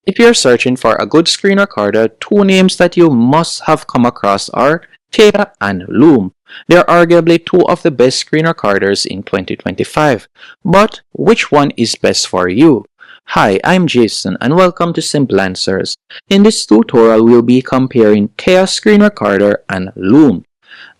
If you're searching for a good screen recorder, two names that you must have come across are Tella and Loom. They're arguably two of the best screen recorders in 2025. But which one is best for you? Hi, I'm Jason and welcome to Simple Answers. In this tutorial, we'll be comparing Tella screen recorder and Loom.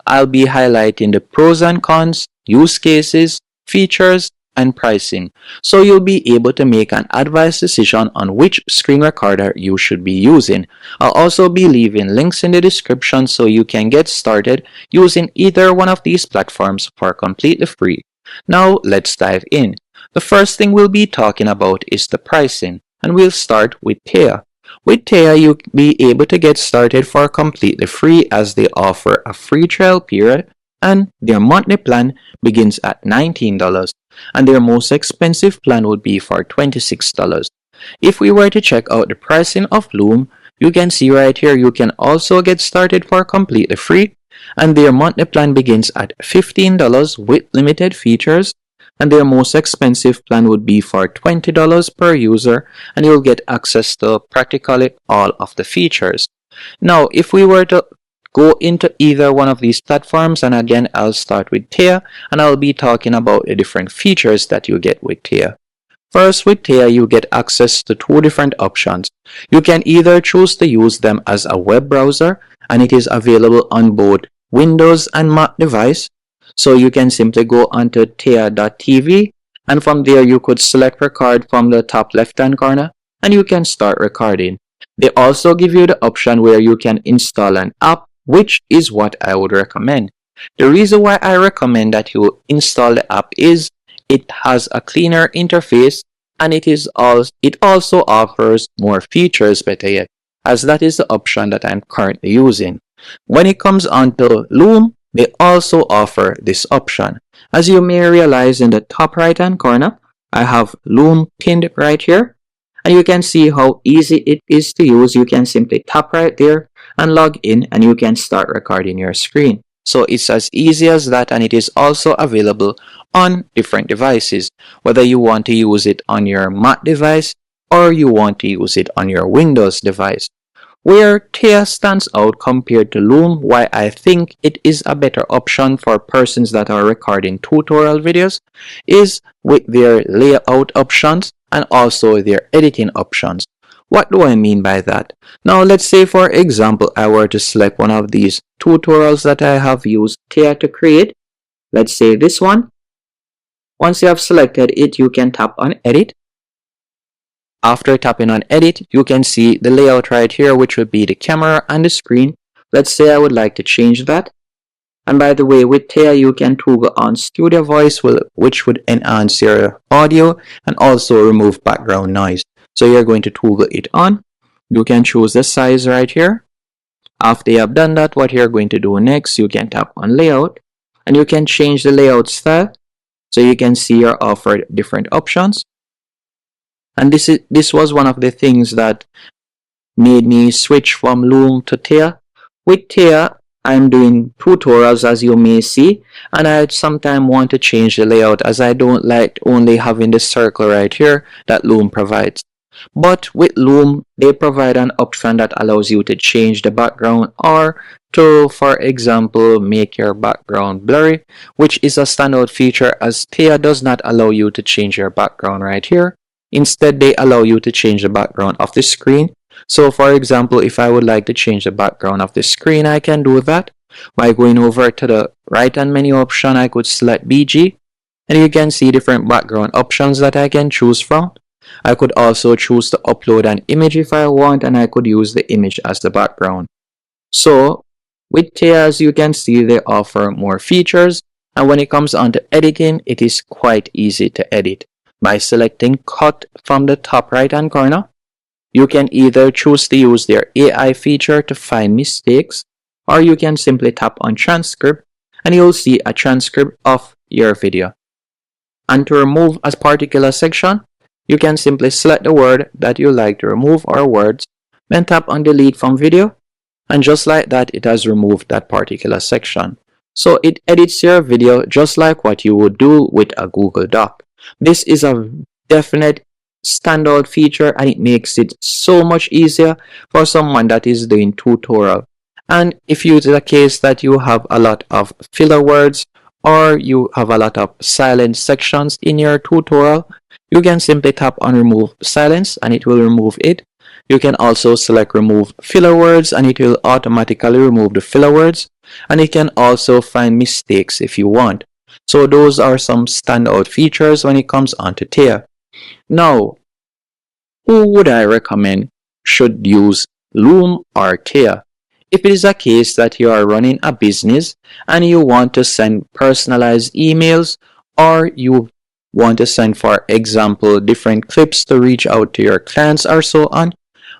I'll be highlighting the pros and cons, use cases, features, and pricing, so you'll be able to make an advised decision on which screen recorder you should be using. I'll also be leaving links in the description so you can get started using either one of these platforms for completely free. Now let's dive in. The first thing we'll be talking about is the pricing, and we'll start with Tella. With Tella, you'll be able to get started for completely free as they offer a free trial period and their monthly plan begins at $19 and their most expensive plan would be for $26. If we were to check out the pricing of Loom, you can see right here you can also get started for completely free and their monthly plan begins at $15 with limited features and their most expensive plan would be for $20 per user and you'll get access to practically all of the features. Now, if we were to go into either one of these platforms, and again I'll start with Tella and I'll be talking about the different features that you get with Tella. First, with Tella you get access to two different options. You can either choose to use them as a web browser and it is available on both Windows and Mac device. So you can simply go onto tella.tv and from there you could select record from the top left hand corner and you can start recording. They also give you the option where you can install an app, which is what I would recommend. The reason why I recommend that you install the app is it has a cleaner interface and it also offers more features, better yet, as that is the option that I'm currently using. When it comes on to Loom, they also offer this option. As you may realize in the top right hand corner, I have Loom pinned right here. And you can see how easy it is to use. You can simply tap right there and log in and you can start recording your screen. So it's as easy as that and it is also available on different devices, whether you want to use it on your Mac device or you want to use it on your Windows device. Where Tella stands out compared to Loom, why I think it is a better option for persons that are recording tutorial videos, is with their layout options and also their editing options. What do I mean by that? Now let's say for example I were to select one of these tutorials that I have used Tella to create. Let's say this one. Once you have selected it, you can tap on edit. After tapping on edit, you can see the layout right here, which would be the camera and the screen. Let's say I would like to change that. And by the way, with Tella, you can toggle on studio voice, which would enhance your audio and also remove background noise. So you're going to toggle it on. You can choose the size right here. After you have done that, what you're going to do next, you can tap on layout and you can change the layout style. So you can see you're offered different options. And this was one of the things that made me switch from Loom to Tella. With Tella, I'm doing tutorials as you may see, and I sometimes want to change the layout as I don't like only having the circle right here that Loom provides. But with Loom, they provide an option that allows you to change the background or to, for example, make your background blurry, which is a standout feature as Tella does not allow you to change your background right here. Instead, they allow you to change the background of the screen. So for example, if I would like to change the background of the screen, I can do that. By going over to the right hand menu option, I could select BG and you can see different background options that I can choose from. I could also choose to upload an image if I want and I could use the image as the background. So with Tella, as you can see, they offer more features and when it comes on to editing, it is quite easy to edit. By selecting cut from the top right hand corner, you can either choose to use their AI feature to find mistakes or you can simply tap on transcript and you'll see a transcript of your video. And to remove a particular section, you can simply select the word that you like to remove or words, then tap on delete from video and just like that it has removed that particular section. So it edits your video just like what you would do with a Google Doc. This is a definite standout feature, and it makes it so much easier for someone that is doing tutorial. And if it is a case that you have a lot of filler words or you have a lot of silent sections in your tutorial, you can simply tap on remove silence and it will remove it. You can also select remove filler words and it will automatically remove the filler words. And you can also find mistakes if you want. So those are some standout features when it comes onto Tella. Now, who would I recommend should use Loom or Tella? If it is a case that you are running a business and you want to send personalized emails, or you want to send, for example, different clips to reach out to your clients or so on,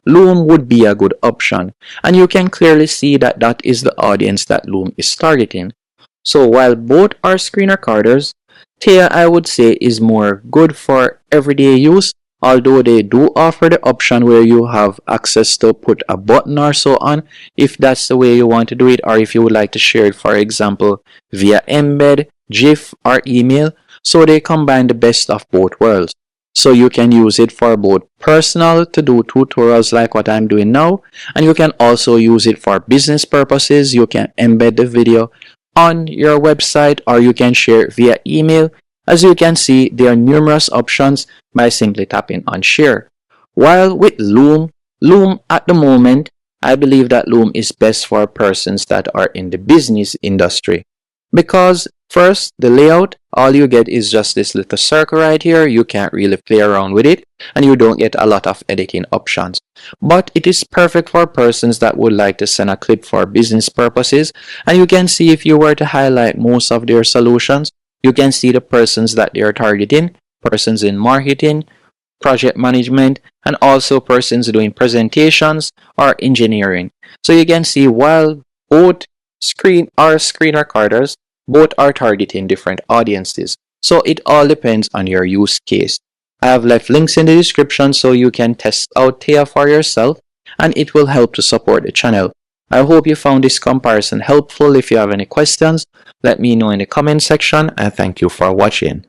Loom would be a good option. And you can clearly see that that is the audience that Loom is targeting. So while both are screen recorders, Tella, I would say, is more good for everyday use, although they do offer the option where you have access to put a button or so on, if that's the way you want to do it, or if you would like to share it, for example, via embed, GIF, or email. So they combine the best of both worlds. So you can use it for both personal to do tutorials like what I'm doing now, and you can also use it for business purposes. You can embed the video on your website or you can share it via email. As you can see, there are numerous options by simply tapping on share. While with Loom at the moment, I believe that Loom is best for persons that are in the business industry. Because first, the layout, all you get is just this little circle right here. You can't really play around with it and you don't get a lot of editing options. But it is perfect for persons that would like to send a clip for business purposes. And you can see if you were to highlight most of their solutions, you can see the persons that they are targeting, persons in marketing, project management, and also persons doing presentations or engineering. So you can see while both screen recorders, both are targeting different audiences. So it all depends on your use case. I have left links in the description so you can test out Tella for yourself and it will help to support the channel. I hope you found this comparison helpful. If you have any questions, let me know in the comment section and thank you for watching.